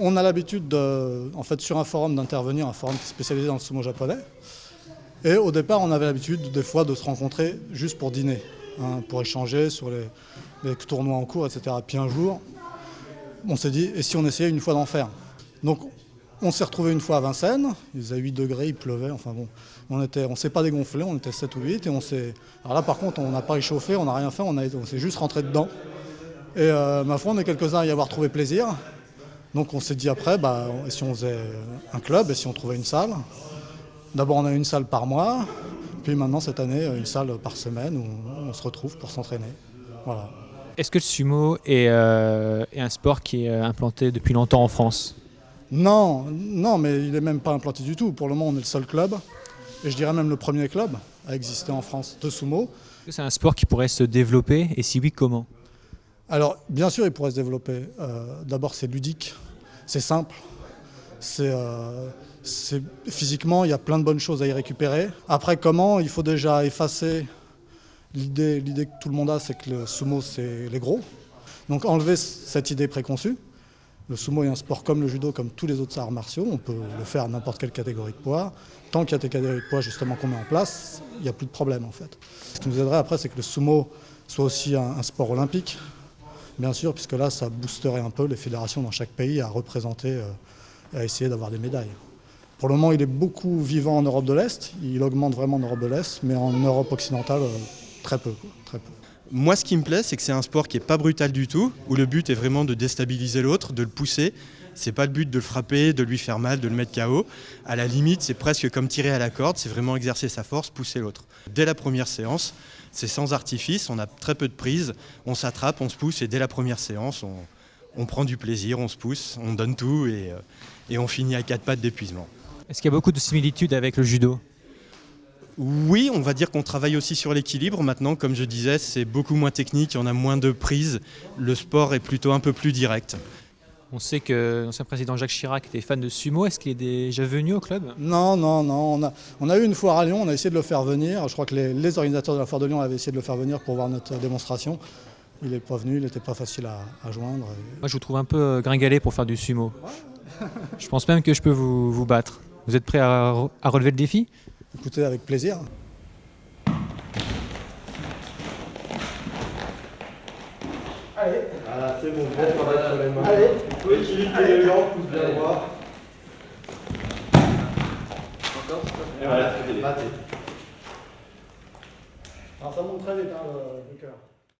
On a l'habitude, en fait, sur un forum d'intervenir, un forum qui est spécialisé dans le sumo japonais. Et au départ, on avait l'habitude, des fois, de se rencontrer juste pour dîner, hein, pour échanger sur les tournois en cours, etc. Puis un jour, on s'est dit, et si on essayait une fois d'en faire? Donc, on s'est retrouvé une fois à Vincennes, il faisait 8 degrés, il pleuvait, enfin bon, on ne s'est pas dégonflé, on était 7 ou 8, et alors là, par contre, on n'a pas réchauffé, on n'a rien fait, on s'est juste rentré dedans. Et ma foi, on est quelques-uns à y avoir trouvé plaisir. Donc on s'est dit après, et si on faisait un club, et si on trouvait une salle? D'abord on a une salle par mois, puis maintenant cette année une salle par semaine où on se retrouve pour s'entraîner. Voilà. Est-ce que le sumo est un sport qui est implanté depuis longtemps en France? Non, mais il n'est même pas implanté du tout. Pour le moment on est le seul club, et je dirais même le premier club à exister en France de sumo. Est-ce que c'est un sport qui pourrait se développer, et si oui, comment? Alors, bien sûr, il pourrait se développer. D'abord, c'est ludique, c'est simple, physiquement, il y a plein de bonnes choses à y récupérer. Après, comment? Il faut déjà effacer l'idée que tout le monde a, c'est que le sumo, c'est les gros. Donc, enlever cette idée préconçue. Le sumo est un sport comme le judo, comme tous les autres arts martiaux. On peut le faire à n'importe quelle catégorie de poids. Tant qu'il y a des catégories de poids justement qu'on met en place, il n'y a plus de problème en fait. Ce qui nous aiderait après, c'est que le sumo soit aussi un sport olympique. Bien sûr, puisque là, ça boosterait un peu les fédérations dans chaque pays à représenter, à essayer d'avoir des médailles. Pour le moment, il est beaucoup vivant en Europe de l'Est, il augmente vraiment en Europe de l'Est, mais en Europe occidentale, très peu, très peu. Moi, ce qui me plaît, c'est que c'est un sport qui n'est pas brutal du tout, où le but est vraiment de déstabiliser l'autre, de le pousser. C'est pas le but de le frapper, de lui faire mal, de le mettre KO. À la limite, c'est presque comme tirer à la corde, c'est vraiment exercer sa force, pousser l'autre. Dès la première séance, c'est sans artifice, on a très peu de prises, on s'attrape, on se pousse, et dès la première séance, on prend du plaisir, on se pousse, on donne tout, et on finit à 4 pattes d'épuisement. Est-ce qu'il y a beaucoup de similitudes avec le judo? Oui, on va dire qu'on travaille aussi sur l'équilibre. Maintenant, comme je disais, c'est beaucoup moins technique, on a moins de prises. Le sport est plutôt un peu plus direct. On sait que l'ancien président Jacques Chirac était fan de sumo. Est-ce qu'il est déjà venu au club? Non. On a eu une foire à Lyon, on a essayé de le faire venir. Je crois que les organisateurs de la foire de Lyon avaient essayé de le faire venir pour voir notre démonstration. Il n'est pas venu, il n'était pas facile à joindre. Moi, je vous trouve un peu gringalet pour faire du sumo. Je pense même que je peux vous battre. Vous êtes prêt à relever le défi? Écoutez, avec plaisir. Allez. Voilà, c'est bon, bien travail sur les mains. Allez. Faut équilibrer les jambes, pousse bien droit. Encore. Et voilà, battez. Alors ça monte très vite, le cœur.